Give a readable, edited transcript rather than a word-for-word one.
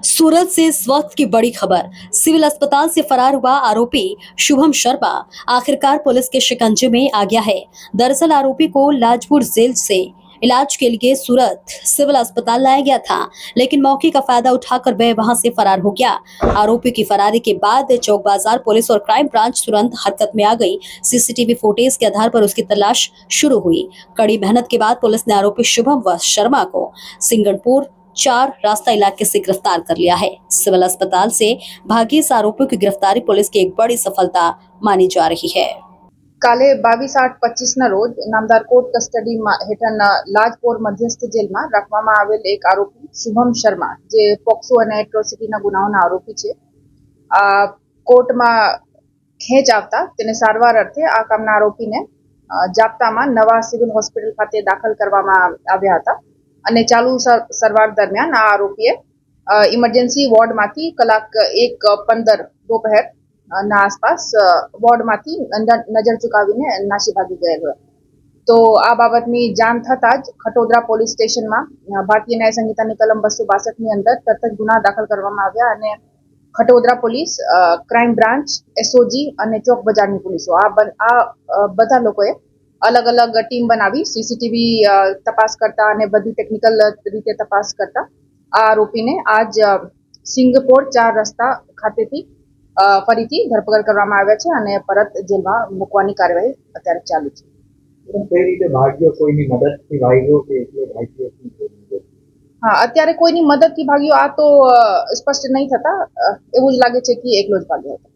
सूरत से इस वक्त की बड़ी खबर। सिविल अस्पताल से फरार हुआ आरोपी शुभम शर्मा आखिरकार पुलिस के शिकंजे में आ गया है। दरअसल आरोपी को लाजपुर जेल से इलाज के लिए सूरत सिविल अस्पताल लाया गया था, लेकिन मौके का फायदा उठाकर वह वहां से फरार हो गया। आरोपी की फरारी के बाद चौक बाजार पुलिस और क्राइम ब्रांच तुरंत हरकत में आ गई। सीसीटीवी फुटेज के आधार पर उसकी तलाश शुरू हुई। कड़ी मेहनत के बाद पुलिस ने आरोपी शुभम व शर्मा को सिंगनपुर 4 रास्ता इलाके से गिरफ्तार कर लिया है। सिविल अस्पताल से भागी इस आरोपियों की गिरफ्तारी पुलिस की एक बड़ी सफलता मानी जा रही है। કાલે 22/8/25 રોજ નામદાર કોર્ટ કસ્ટડી હેઠળના લાજપોર મધ્યસ્થ જેલમાં રાખવામાં આવેલ એક આરોપી શુભમ શર્મા જે પોક્સો અને એટ્રોસિટીના ગુનાઓના આરોપી છે કોર્ટમાં ખેંચ આવતા તેને સારવાર અર્થે આ કામના આરોપીને જાપ્તામાં નવા સિવિલ હોસ્પિટલ ખાતે દાખલ કરવામાં આવ્યા હતા અને ચાલુ સારવાર દરમિયાન આ આરોપીએ ઇમરજન્સી વોર્ડમાંથી કલાક 1:15 दोपहर ના આસપાસ વોર્ડમાંથી નજર ચુકાવીને નાસી ભાગી ગયેલો હતો। તો આ બાબતની જાણ થતાં જ ખટોદરા પોલીસ સ્ટેશનમાં ભારતીય ન્યાય સંહિતાની કલમ 262 ની અંદર તરત જ ગુના દાખલ કરવામાં આવ્યા અને Khatodara police, crime branch, SOG અને ચોક બજારની પોલીસો આ બધા લોકોએ અલગ અલગ ટીમ બનાવી સીસીટીવી તપાસ કરતા અને બધી ટેકનિકલ રીતે તપાસ કરતા આ આરોપીને આજ સિંગપોર 4 રસ્તા ખાતેથી ફરીથી ધરપકડ કરવામાં આવ્યા છે અને પરત જેલમાં મૂકવાની કાર્યવાહી અત્યારે ચાલુ છે। કઈ રીતે ભાગ્યો? કોઈની મદદથી ભાગ્યો કે એકલો ભાગ્યો? હા, અત્યારે કોઈની મદદથી ભાગ્યો આ તો સ્પષ્ટ નહીં થતા, એવું જ લાગે છે કે એકલો જ ભાગ્યો હતો।